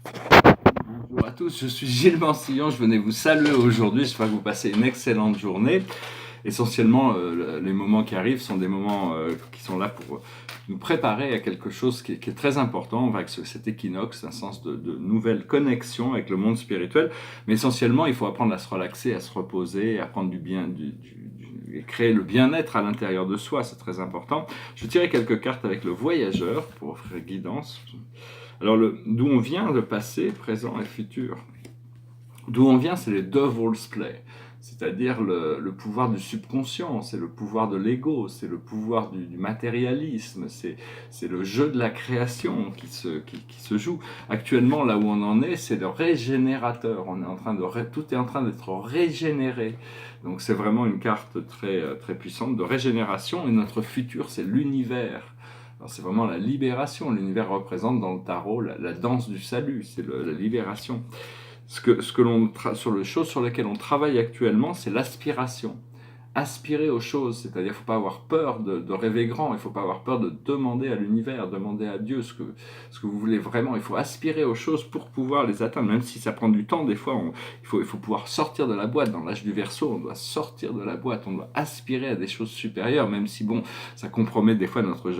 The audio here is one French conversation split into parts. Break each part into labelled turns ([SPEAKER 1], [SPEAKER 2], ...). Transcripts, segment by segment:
[SPEAKER 1] Bonjour à tous, je suis Gilles Mansillon, je venais vous saluer aujourd'hui, j'espère que vous passez une excellente journée. Essentiellement, les moments qui arrivent sont des moments qui sont là pour nous préparer à quelque chose qui est très important avec cet équinoxe, un sens de nouvelle connexion avec le monde spirituel. Mais essentiellement, il faut apprendre à se relaxer, à se reposer, à prendre du bien, et créer le bien-être à l'intérieur de soi, c'est très important. Je tirais quelques cartes avec le voyageur pour offrir guidance. Alors, d'où on vient, le passé, présent et futur. D'où on vient, c'est les Devil's Play, c'est-à-dire le pouvoir du subconscient, c'est le pouvoir de l'ego, c'est le pouvoir du matérialisme, c'est le jeu de la création qui se joue. Actuellement, là où on en est, c'est le régénérateur. On est en train tout est en train d'être régénéré. Donc c'est vraiment une carte très puissante de régénération, et notre futur, c'est l'univers. C'est vraiment la libération. L'univers représente dans le tarot la danse du salut, c'est la libération. Sur les choses sur lesquelles on travaille actuellement, c'est l'aspiration. Aspirer aux choses, c'est-à-dire qu'il ne faut pas avoir peur de rêver grand, il ne faut pas avoir peur de demander à l'univers, demander à Dieu ce que vous voulez vraiment. Il faut aspirer aux choses pour pouvoir les atteindre, même si ça prend du temps. Des fois, il faut pouvoir sortir de la boîte. Dans l'âge du Verseau, on doit sortir de la boîte, on doit aspirer à des choses supérieures, même si bon, ça compromet des fois notre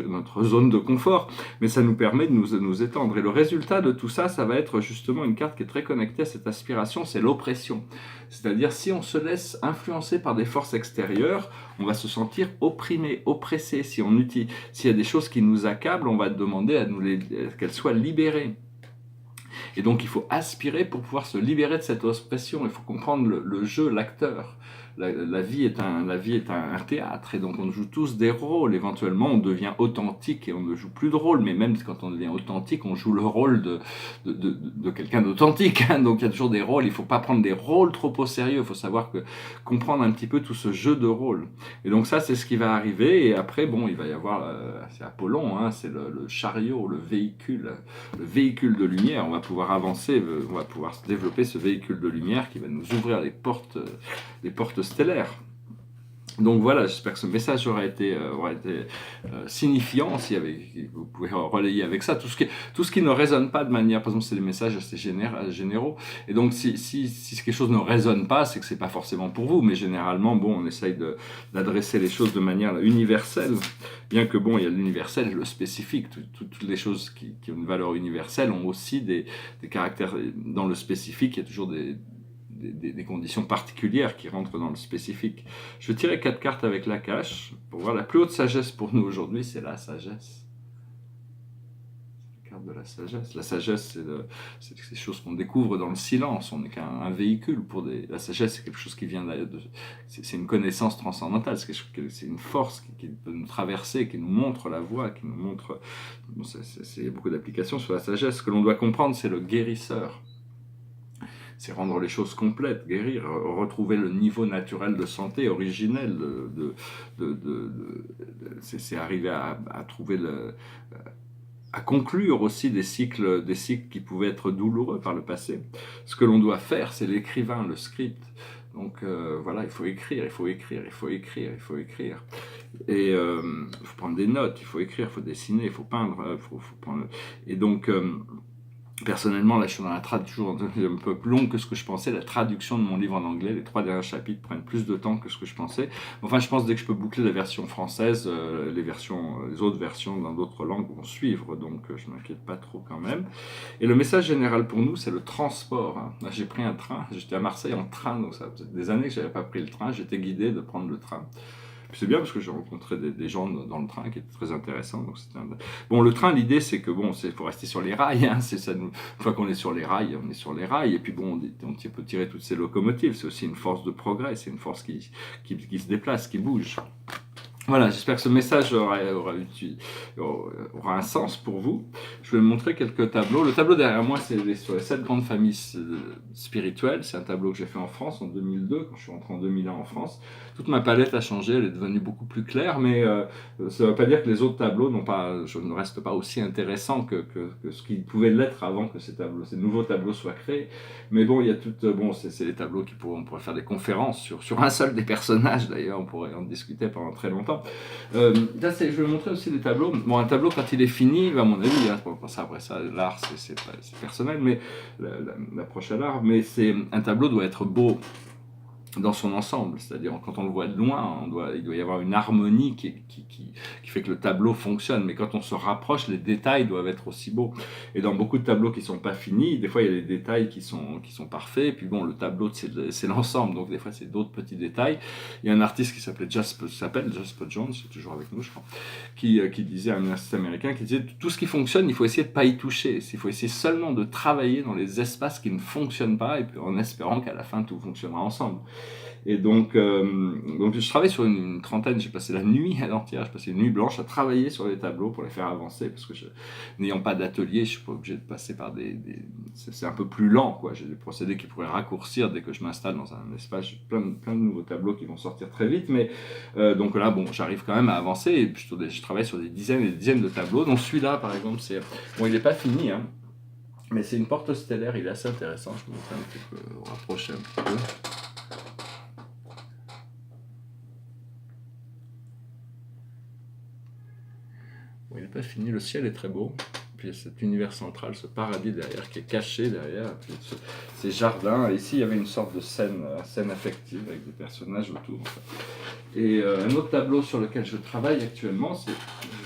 [SPEAKER 1] zone de confort, mais ça nous permet de nous étendre. Et le résultat de tout ça, ça va être justement une carte qui est très connectée à cette aspiration, c'est l'oppression. C'est-à-dire, si on se laisse influencer par des forces extérieures, on va se sentir opprimé, oppressé. S'il y a des choses qui nous accablent, on va demander qu'elles soient libérées. Et donc, il faut aspirer pour pouvoir se libérer de cette oppression. Il faut comprendre le jeu, l'acteur. La vie est un théâtre, et donc on joue tous des rôles. Éventuellement, on devient authentique et on ne joue plus de rôle, mais même quand on devient authentique, on joue le rôle de quelqu'un d'authentique. Donc il y a toujours des rôles, il ne faut pas prendre des rôles trop au sérieux, il faut savoir comprendre un petit peu tout ce jeu de rôle. Et donc ça, c'est ce qui va arriver, et après, bon, il va y avoir, c'est Apollon, hein, c'est le chariot, le véhicule de lumière. On va pouvoir avancer, on va pouvoir développer ce véhicule de lumière qui va nous ouvrir les portes stellaires. Donc voilà, j'espère que ce message aura été signifiant. Vous pouvez relayer avec ça tout ce qui ne résonne pas de manière, par exemple, c'est des messages assez généraux. Et donc si quelque chose ne résonne pas, c'est que c'est pas forcément pour vous. Mais généralement, bon, on essaye d'adresser les choses de manière universelle. Bien que bon, il y a l'universel et le spécifique. Toutes les choses qui ont une valeur universelle ont aussi des caractères. Dans le spécifique, il y a toujours des conditions particulières qui rentrent dans le spécifique. Je vais tirer 4 cartes avec l'Akash pour voir la plus haute sagesse pour nous aujourd'hui, c'est la sagesse. La carte de la sagesse. La sagesse, c'est des choses qu'on découvre dans le silence. On n'est qu'un véhicule La sagesse, c'est quelque chose qui vient c'est une connaissance transcendantale. C'est une force qui peut nous traverser, qui nous montre la voie, qui nous montre. Bon, il y a beaucoup d'applications sur la sagesse. Ce que l'on doit comprendre, c'est le guérisseur. C'est rendre les choses complètes, guérir, retrouver le niveau naturel de santé originel, c'est arriver à trouver à conclure aussi des cycles qui pouvaient être douloureux par le passé. Ce que l'on doit faire, c'est l'écrivain, le script. Donc voilà, il faut écrire. Et il faut prendre des notes, il faut écrire, il faut dessiner, il faut peindre, et donc personnellement, là, je suis dans toujours un peu plus long que ce que je pensais. La traduction de mon livre en anglais, les 3 derniers chapitres prennent plus de temps que ce que je pensais. Enfin, je pense dès que je peux boucler la version française, les autres versions dans d'autres langues vont suivre, donc je ne m'inquiète pas trop quand même. Et le message général pour nous, c'est le transport. Là, j'ai pris un train, j'étais à Marseille en train, donc ça faisait des années que je n'avais pas pris le train, j'étais guidé de prendre le train. C'est bien parce que j'ai rencontré des gens dans le train qui étaient très intéressants. Donc bon, le train, l'idée c'est que bon, faut rester sur les rails. Hein, une fois qu'on est sur les rails, on est sur les rails. Et puis bon, on peut tirer toutes ces locomotives. C'est aussi une force de progrès. C'est une force qui se déplace, qui bouge. Voilà, j'espère que ce message aura un sens pour vous. Je vais vous montrer quelques tableaux. Le tableau derrière moi, c'est sur les 7 grandes familles spirituelles. C'est un tableau que j'ai fait en France en 2002, quand je suis rentré en 2001 en France. Toute ma palette a changé, elle est devenue beaucoup plus claire, mais ça ne veut pas dire que les autres tableaux ne restent pas aussi intéressants que ce qu'ils pouvaient l'être avant que ces nouveaux tableaux soient créés. Mais bon, il y a c'est des tableaux on pourrait faire des conférences sur un seul des personnages, d'ailleurs, on pourrait en discuter pendant très longtemps. temps. Là, je vais vous montrer aussi des tableaux. Bon, un tableau, quand il est fini, à mon avis, hein, après ça, l'art, c'est personnel, mais l'approche à l'art, mais un tableau doit être beau dans son ensemble, c'est-à-dire quand on le voit de loin, il doit y avoir une harmonie qui fait que le tableau fonctionne, mais quand on se rapproche, les détails doivent être aussi beaux. Et dans beaucoup de tableaux qui sont pas finis, des fois il y a des détails qui sont parfaits, et puis bon, le tableau c'est l'ensemble, donc des fois c'est d'autres petits détails. Il y a un artiste qui s'appelle Jasper Jones, c'est toujours avec nous je crois, qui disait, un artiste américain, qui disait tout ce qui fonctionne, il faut essayer de pas y toucher, il faut essayer seulement de travailler dans les espaces qui ne fonctionnent pas, et puis en espérant qu'à la fin tout fonctionnera ensemble. Et donc je travaille sur une trentaine, j'ai passé la nuit entière, j'ai passé une nuit blanche à travailler sur les tableaux pour les faire avancer, parce que n'ayant pas d'atelier, je suis pas obligé de passer par c'est un peu plus lent, quoi. J'ai des procédés qui pourraient raccourcir dès que je m'installe dans un espace, j'ai plein de nouveaux tableaux qui vont sortir très vite, mais donc là, bon, j'arrive quand même à avancer, et puis je travaille sur des dizaines et des dizaines de tableaux, dont celui-là, par exemple, bon, il n'est pas fini, hein, mais c'est une porte stellaire, il est assez intéressant, je vous montre un petit peu, rapprocher un petit peu. Bon, il n'est pas fini, le ciel est très beau. Puis il y a cet univers central, ce paradis derrière, qui est caché derrière. Puis ces jardins. Et ici, il y avait une sorte de scène affective avec des personnages autour. Et un autre tableau sur lequel je travaille actuellement,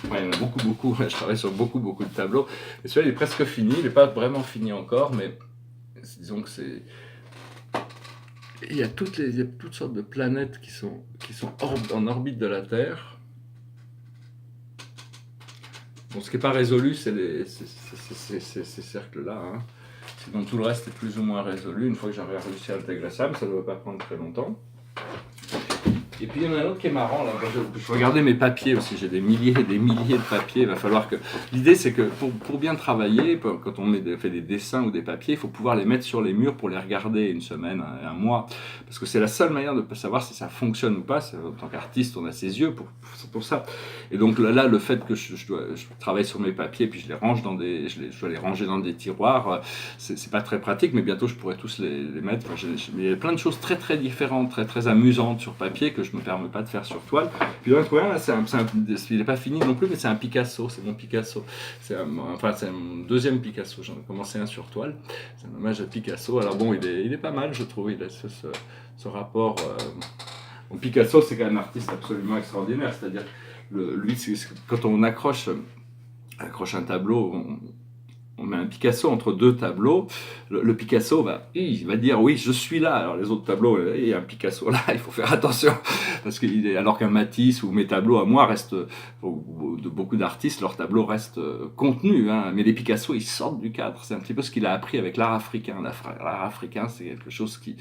[SPEAKER 1] il y en a beaucoup. Je travaille sur beaucoup de tableaux. Et celui-là, il est presque fini. Il n'est pas vraiment fini encore, mais disons que c'est... Il y a toutes sortes de planètes qui sont en orbite de la Terre. Bon, ce qui n'est pas résolu, c'est ces cercles-là. Hein. Sinon, tout le reste est plus ou moins résolu. Une fois que j'aurai réussi à intégrer ça, mais ça ne doit pas prendre très longtemps. Et puis, il y en a un autre qui est marrant. Là. Je regardais mes papiers aussi. J'ai des milliers et des milliers de papiers. Il va falloir que... L'idée, c'est que pour bien travailler, quand on fait des dessins ou des papiers, il faut pouvoir les mettre sur les murs pour les regarder une semaine, un mois. Parce que c'est la seule manière de savoir si ça fonctionne ou pas. En tant qu'artiste, on a ses yeux pour ça. Et donc là, le fait que je travaille sur mes papiers, puis je les range je dois les ranger dans des tiroirs, c'est pas très pratique, mais bientôt je pourrai tous les mettre. Il y a plein de choses très très différentes, très très amusantes sur papier que je me permets pas de faire sur toile. Puis là, il n'est pas fini non plus, mais c'est un Picasso, c'est mon Picasso. C'est un deuxième Picasso, j'en ai commencé un sur toile. C'est un hommage à Picasso. Alors bon, il est pas mal, je trouve. Il a ce rapport. Bon, Picasso, c'est quand même un artiste absolument extraordinaire, c'est-à-dire lui, quand on accroche un tableau, on met un Picasso entre deux tableaux, le Picasso il va dire oui, je suis là. Alors les autres tableaux, il y a un Picasso là, il faut faire attention, parce que alors qu'un Matisse ou mes tableaux à moi restent, de beaucoup d'artistes, leurs tableaux restent contenus, hein, mais les Picasso, ils sortent du cadre. C'est un petit peu ce qu'il a appris avec l'art africain. L'art africain, c'est quelque chose qui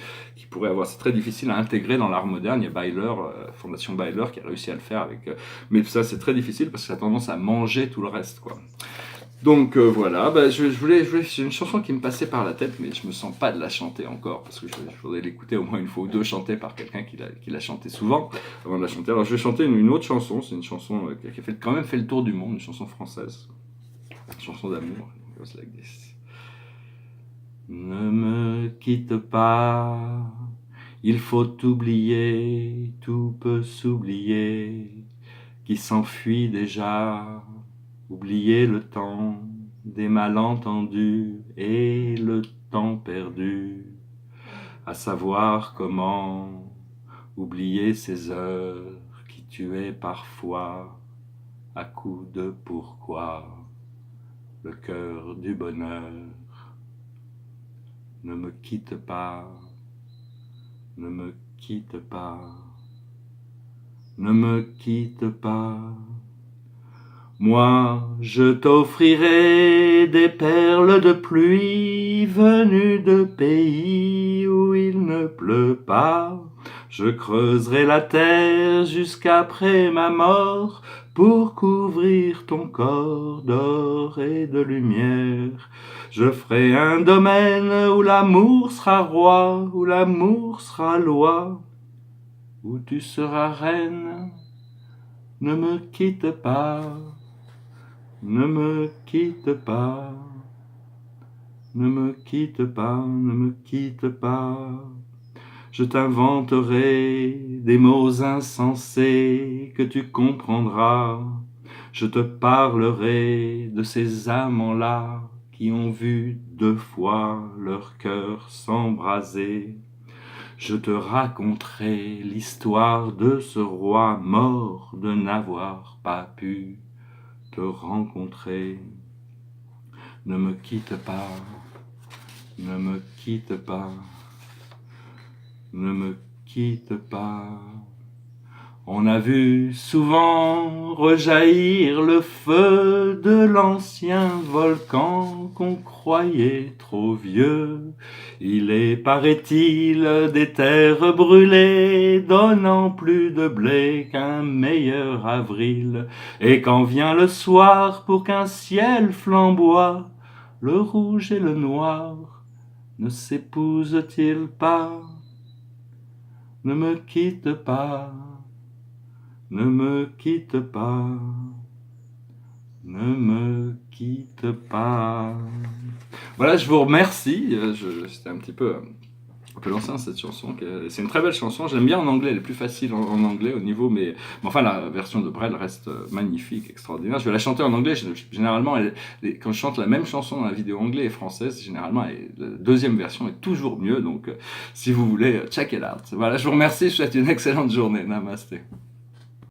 [SPEAKER 1] pourrait avoir, c'est très difficile à intégrer dans l'art moderne. Il y a Byler, Fondation Byler, qui a réussi à le faire mais ça c'est très difficile parce que ça a tendance à manger tout le reste, quoi. Donc voilà, j'ai une chanson qui me passait par la tête, mais je me sens pas de la chanter encore, parce que je voudrais l'écouter au moins une fois ou deux chantée par quelqu'un qui l'a chanté souvent, avant de la chanter. Alors je vais chanter une autre chanson, c'est une chanson qui a quand même fait le tour du monde, une chanson française, une chanson d'amour, goes like this. Ne me quitte pas, il faut oublier, tout peut s'oublier, qui s'enfuit déjà. Oublier le temps des malentendus et le temps perdu, à savoir comment oublier ces heures qui tuaient parfois à coups de pourquoi le cœur du bonheur. Ne me quitte pas, ne me quitte pas, ne me quitte pas. Moi, je t'offrirai des perles de pluie venues de pays où il ne pleut pas. Je creuserai la terre jusqu'après ma mort pour couvrir ton corps d'or et de lumière. Je ferai un domaine où l'amour sera roi, où l'amour sera loi, où tu seras reine. Ne me quitte pas. Ne me quitte pas, ne me quitte pas, ne me quitte pas. Je t'inventerai des mots insensés que tu comprendras. Je te parlerai de ces amants-là qui ont vu 2 fois leur cœur s'embraser. Je te raconterai l'histoire de ce roi mort de n'avoir pas pu te rencontrer. Ne me quitte pas, ne me quitte pas, ne me quitte pas. On a vu souvent rejaillir le feu de l'ancien volcan qu'on croyait trop vieux. Il est, paraît-il, des terres brûlées, donnant plus de blé qu'un meilleur avril. Et quand vient le soir pour qu'un ciel flamboie, le rouge et le noir ne s'épousent-ils pas? Ne me quitte pas. Ne me quitte pas, ne me quitte pas. Voilà, je vous remercie. C'était un peu l'ancien cette chanson. C'est une très belle chanson. J'aime bien en anglais. Elle est plus facile en anglais au niveau, mais enfin la version de Brel reste magnifique, extraordinaire. Je vais la chanter en anglais. Généralement, quand je chante la même chanson dans la vidéo anglaise et française, généralement la deuxième version est toujours mieux. Donc, si vous voulez, check it out. Voilà, je vous remercie. Je vous souhaite une excellente journée. Namasté.